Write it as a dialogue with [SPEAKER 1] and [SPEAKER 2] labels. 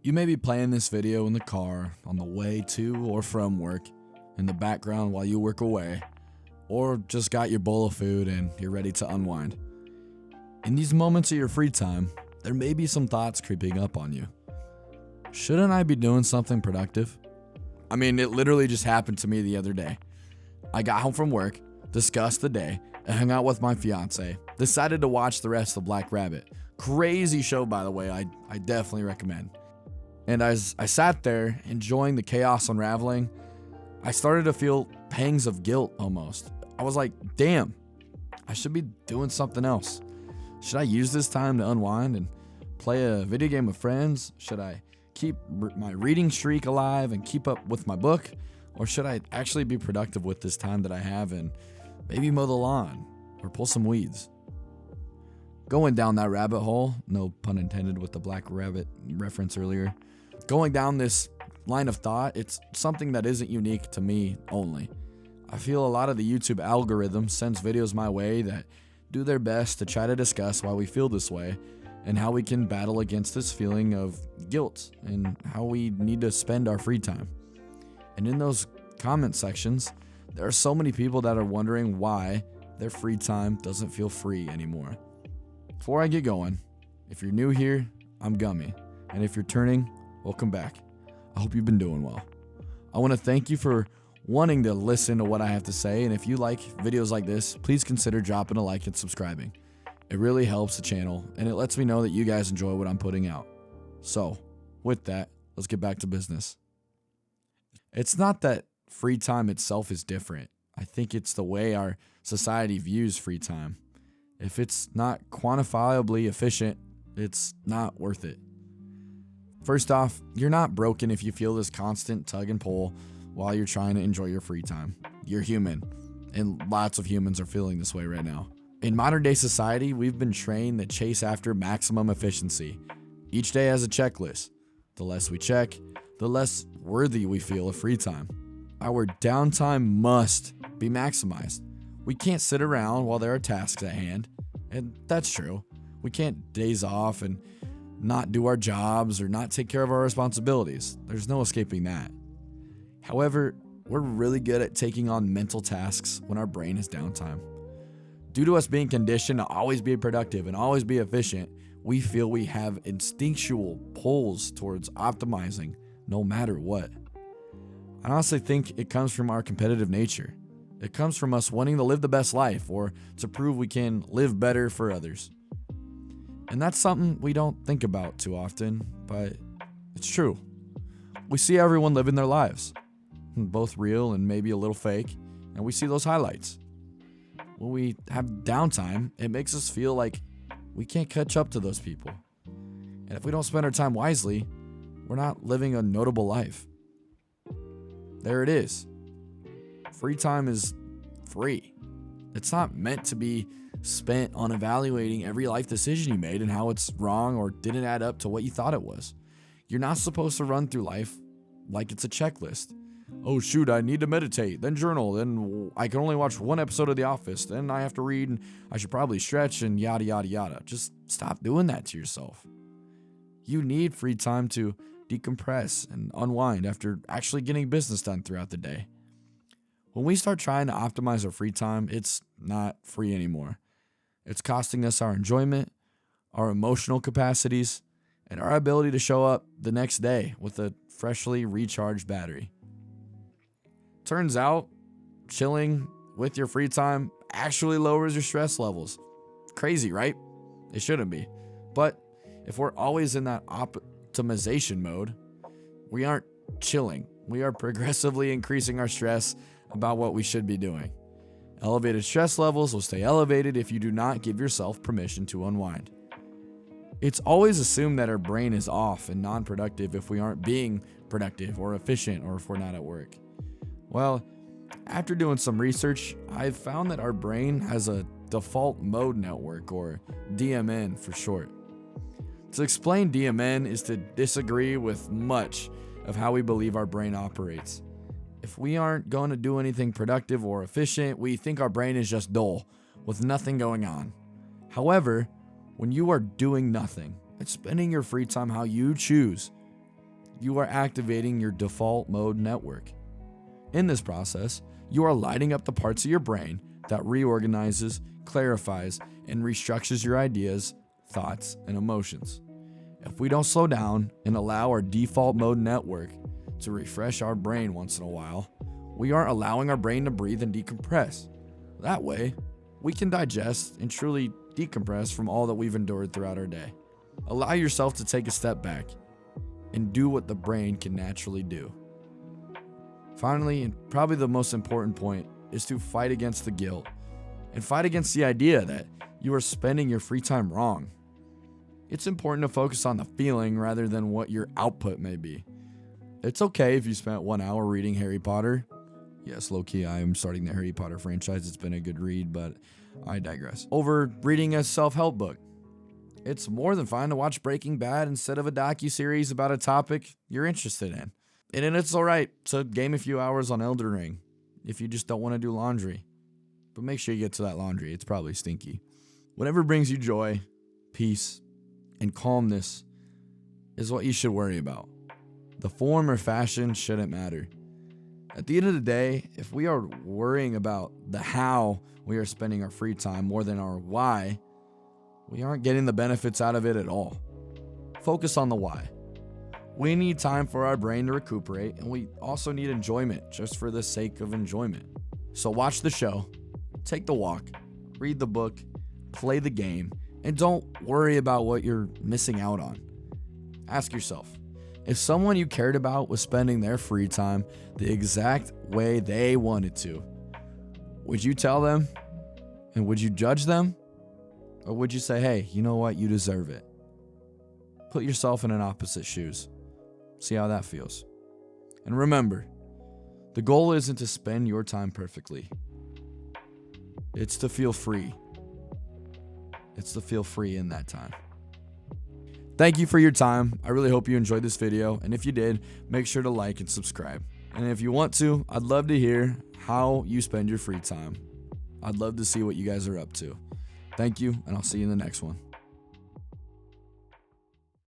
[SPEAKER 1] You may be playing this video in the car, on the way to or from work, in the background while you work away, or just got your bowl of food and you're ready to unwind. In these moments of your free time, there may be some thoughts creeping up on you. Shouldn't I be doing something productive? I mean, it literally just happened to me the other day. I got home from work, discussed the day, and hung out with my fiance. Decided to watch the rest of Black Rabbit. Crazy show, by the way, I definitely recommend. And as I sat there enjoying the chaos unraveling, I started to feel pangs of guilt almost. I was like, damn, I should be doing something else. Should I use this time to unwind and play a video game with friends? Should I keep my reading streak alive and keep up with my book? Or should I actually be productive with this time that I have and maybe mow the lawn or pull some weeds? Going down that rabbit hole, no pun intended with the Black Rabbit reference earlier, going down this line of thought, it's something that isn't unique to me only. I feel a lot of the YouTube algorithm sends videos my way that do their best to try to discuss why we feel this way and how we can battle against this feeling of guilt and how we need to spend our free time. And in those comment sections, there are so many people that are wondering why their free time doesn't feel free anymore. Before I get going, if you're new here, I'm Gummy. And if you're turning, welcome back. I hope you've been doing well. I want to thank you for wanting to listen to what I have to say. And if you like videos like this, please consider dropping a like and subscribing. It really helps the channel and it lets me know that you guys enjoy what I'm putting out. So, with that, let's get back to business. It's not that free time itself is different. I think it's the way our society views free time. If it's not quantifiably efficient, it's not worth it. First off, you're not broken if you feel this constant tug and pull while you're trying to enjoy your free time. You're human, and lots of humans are feeling this way right now. In modern day society, we've been trained to chase after maximum efficiency. Each day has a checklist. The less we check, the less worthy we feel of free time. Our downtime must be maximized. We can't sit around while there are tasks at hand, and that's true. We can't daze off and not do our jobs or not take care of our responsibilities. There's no escaping that. However, we're really good at taking on mental tasks when our brain has downtime. Due to us being conditioned to always be productive and always be efficient, we feel we have instinctual pulls towards optimizing no matter what. I honestly think it comes from our competitive nature. It comes from us wanting to live the best life or to prove we can live better for others. And that's something we don't think about too often, but it's true. We see everyone living their lives, both real and maybe a little fake, and we see those highlights. When we have downtime, it makes us feel like we can't catch up to those people. And if we don't spend our time wisely, we're not living a notable life. There it is. Free time is free. It's not meant to be spent on evaluating every life decision you made and how it's wrong or didn't add up to what you thought it was. You're not supposed to run through life like it's a checklist. Oh shoot, I need to meditate, then journal, then I can only watch one episode of The Office, then I have to read and I should probably stretch and yada yada yada. Just stop doing that to yourself. You need free time to decompress and unwind after actually getting business done throughout the day. When we start trying to optimize our free time, it's not free anymore. It's costing us our enjoyment, our emotional capacities, and our ability to show up the next day with a freshly recharged battery. Turns out, chilling with your free time actually lowers your stress levels. Crazy, right? It shouldn't be. But if we're always in that optimization mode, we aren't chilling. We are progressively increasing our stress about what we should be doing. Elevated stress levels will stay elevated if you do not give yourself permission to unwind. It's always assumed that our brain is off and non-productive if we aren't being productive or efficient or if we're not at work. Well, after doing some research, I've found that our brain has a default mode network, or DMN for short. To explain DMN is to disagree with much of how we believe our brain operates. If we aren't going to do anything productive or efficient, we think our brain is just dull, with nothing going on. However, when you are doing nothing and spending your free time how you choose, you are activating your default mode network. In this process, you are lighting up the parts of your brain that reorganizes, clarifies, and restructures your ideas, thoughts, and emotions. If we don't slow down and allow our default mode network to refresh our brain once in a while, we aren't allowing our brain to breathe and decompress. That way, we can digest and truly decompress from all that we've endured throughout our day. Allow yourself to take a step back and do what the brain can naturally do. Finally, and probably the most important point, is to fight against the guilt and fight against the idea that you are spending your free time wrong. It's important to focus on the feeling rather than what your output may be. It's okay if you spent 1 hour reading Harry Potter. Yes, low-key, I am starting the Harry Potter franchise. It's been a good read, but I digress. Over reading a self-help book. It's more than fine to watch Breaking Bad instead of a docuseries about a topic you're interested in. And it's alright to game a few hours on Elden Ring if you just don't want to do laundry. But make sure you get to that laundry. It's probably stinky. Whatever brings you joy, peace, and calmness is what you should worry about. The form or fashion shouldn't matter. At the end of the day, if we are worrying about the how we are spending our free time more than our why, we aren't getting the benefits out of it at all. Focus on the why. We need time for our brain to recuperate, and we also need enjoyment just for the sake of enjoyment. So watch the show, take the walk, read the book, play the game, and don't worry about what you're missing out on. Ask yourself, if someone you cared about was spending their free time the exact way they wanted to, would you tell them? And would you judge them? Or would you say, hey, you know what? You deserve it. Put yourself in an opposite shoes. See how that feels. And remember, the goal isn't to spend your time perfectly. It's to feel free. It's to feel free in that time. Thank you for your time. I really hope you enjoyed this video. And if you did, make sure to like and subscribe. And if you want to, I'd love to hear how you spend your free time. I'd love to see what you guys are up to. Thank you, and I'll see you in the next one.